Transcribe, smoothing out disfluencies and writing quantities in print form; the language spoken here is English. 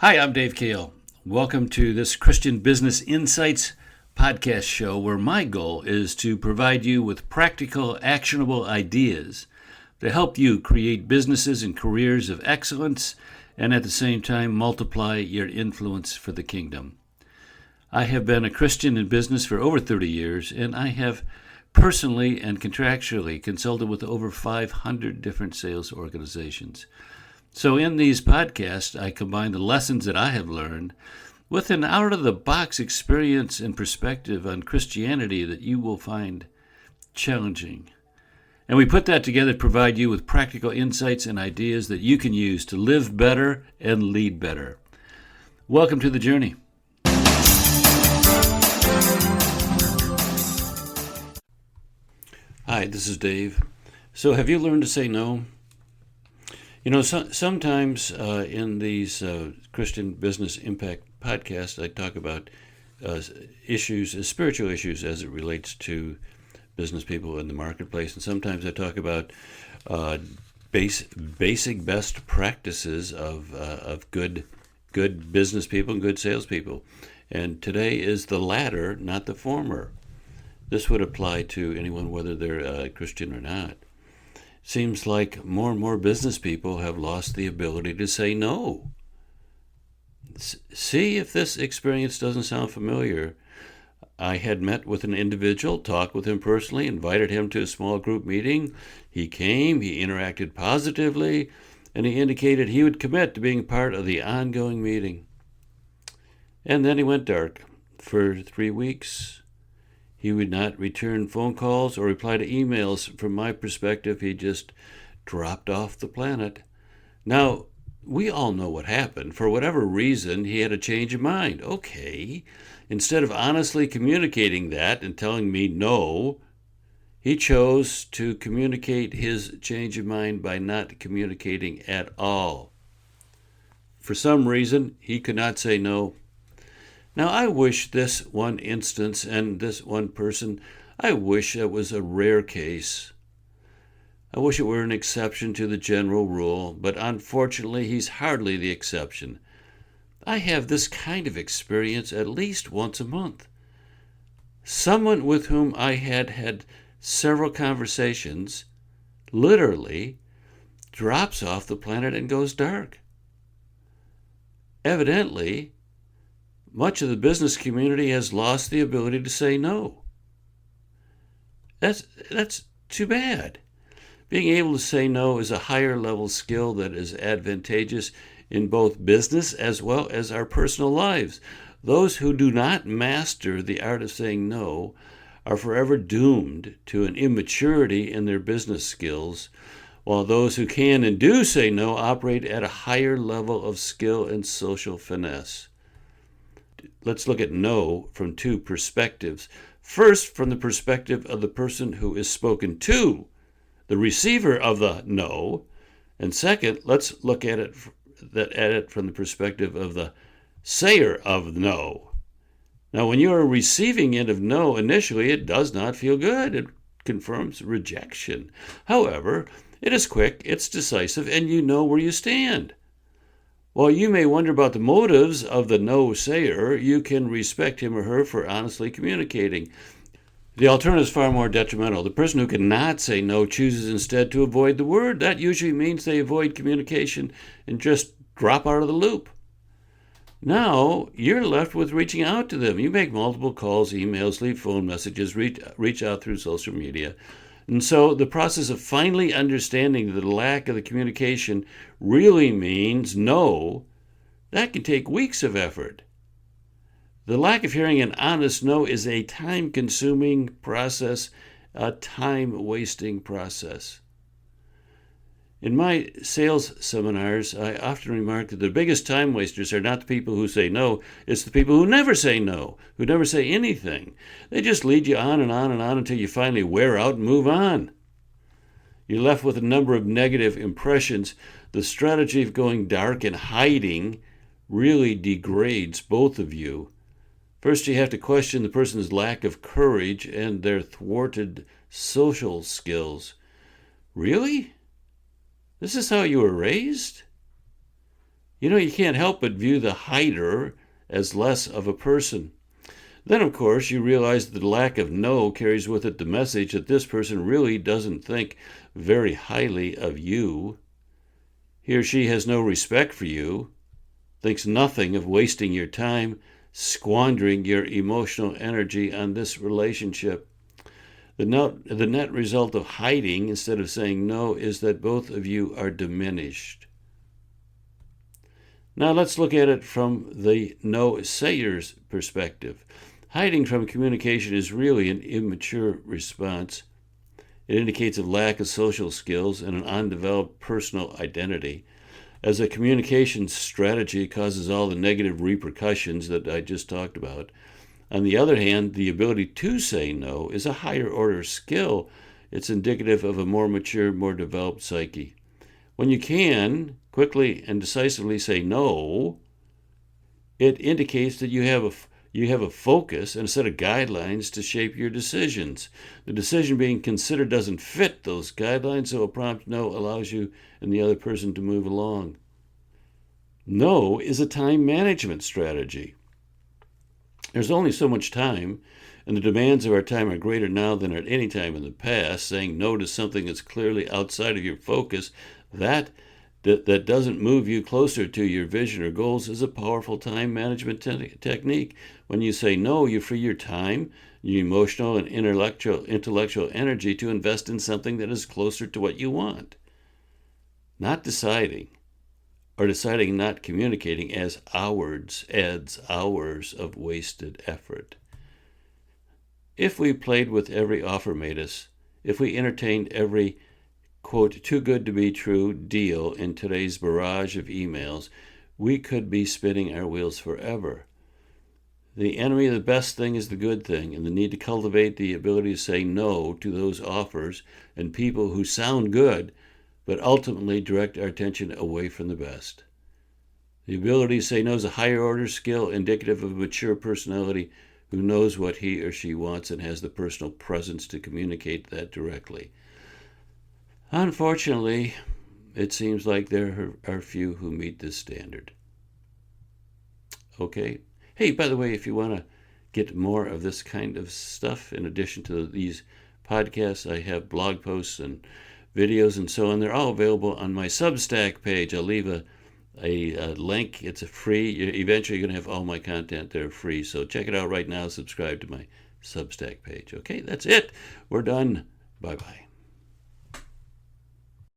Hi, I'm Dave Kale. Welcome to this Christian Business Insights podcast show where my goal is to provide you with practical, actionable ideas to help you create businesses and careers of excellence and at the same time multiply your influence for the kingdom. I have been a Christian in business for over 30 years, and I have personally and contractually consulted with over 500 different sales organizations. So in these podcasts, I combine the lessons that I have learned with an out-of-the-box experience and perspective on Christianity that you will find challenging. And we put that together to provide you with practical insights and ideas that you can use to live better and lead better. Welcome to the journey. Hi, this is Dave. So have you learned to say no? You know, sometimes in these Christian Business Impact podcasts, I talk about issues, spiritual issues as it relates to business people in the marketplace. And sometimes I talk about basic best practices of good business people and good salespeople. And today is the latter, not the former. This would apply to anyone, whether they're Christian or not. Seems like more and more business people have lost the ability to say no. See if this experience doesn't sound familiar. I had met with an individual, talked with him personally, invited him to a small group meeting. He came, he interacted positively, and he indicated he would commit to being part of the ongoing meeting. And then he went dark. For 3 weeks, he would not return phone calls or reply to emails. From my perspective, he just dropped off the planet. Now, we all know what happened. For whatever reason, he had a change of mind. Okay. Instead of honestly communicating that and telling me no, he chose to communicate his change of mind by not communicating at all. For some reason, he could not say no. Now, I wish this one instance and this one person, I wish it was a rare case. I wish it were an exception to the general rule, but unfortunately, he's hardly the exception. I have this kind of experience at least once a month. Someone with whom I had several conversations literally drops off the planet and goes dark. Evidently, much of the business community has lost the ability to say no. That's too bad. Being able to say no is a higher level skill that is advantageous in both business as well as our personal lives. Those who do not master the art of saying no are forever doomed to an immaturity in their business skills, while those who can and do say no operate at a higher level of skill and social finesse. Let's look at no from two perspectives. First, from the perspective of the person who is spoken to, the receiver of the no. And second, let's look at it from the perspective of the sayer of no. Now, when you are receiving end of no initially, it does not feel good. It confirms rejection. However, it is quick, it's decisive, and you know where you stand. While you may wonder about the motives of the no-sayer, you can respect him or her for honestly communicating. The alternative is far more detrimental. The person who cannot say no chooses instead to avoid the word. That usually means they avoid communication and just drop out of the loop. Now, you're left with reaching out to them. You make multiple calls, emails, leave phone messages, reach out through social media. And so the process of finally understanding that the lack of the communication really means no, that can take weeks of effort. The lack of hearing an honest no is a time-consuming process, a time-wasting process. In my sales seminars, I often remark that the biggest time wasters are not the people who say no, it's the people who never say no, who never say anything. They just lead you on and on and on until you finally wear out and move on. You're left with a number of negative impressions. The strategy of going dark and hiding really degrades both of you. First, you have to question the person's lack of courage and their thwarted social skills. Really? This is how you were raised? You can't help but view the hider as less of a person. Then, of course, you realize that the lack of no carries with it the message that this person really doesn't think very highly of you. He or she has no respect for you, thinks nothing of wasting your time, squandering your emotional energy on this relationship. The net result of hiding instead of saying no is that both of you are diminished. Now let's look at it from the no-sayer's perspective. Hiding from communication is really an immature response. It indicates a lack of social skills and an undeveloped personal identity. As a communication strategy, it causes all the negative repercussions that I just talked about. On the other hand, the ability to say no is a higher order skill. It's indicative of a more mature, more developed psyche. When you can quickly and decisively say no, it indicates that you have a focus and a set of guidelines to shape your decisions. The decision being considered doesn't fit those guidelines, so a prompt no allows you and the other person to move along. No is a time management strategy. There's only so much time, and the demands of our time are greater now than at any time in the past. Saying no to something that's clearly outside of your focus, that doesn't move you closer to your vision or goals, is a powerful time management technique. When you say no, you free your time, your emotional and intellectual energy to invest in something that is closer to what you want. Not deciding not communicating adds hours of wasted effort. If we played with every offer made us, if we entertained every, quote, too good to be true deal in today's barrage of emails, we could be spinning our wheels forever. The enemy of the best thing is the good thing, and the need to cultivate the ability to say no to those offers and people who sound good, but ultimately direct our attention away from the best. The ability to say no is a higher order skill indicative of a mature personality who knows what he or she wants and has the personal presence to communicate that directly. Unfortunately, it seems like there are few who meet this standard. Okay. Hey, by the way, if you want to get more of this kind of stuff, in addition to these podcasts, I have blog posts and videos and so on. They're all available on my Substack page. I'll leave a link. It's free. Eventually, you're going to have all my content there free. So check it out right now. Subscribe to my Substack page. Okay, that's it. We're done. Bye-bye.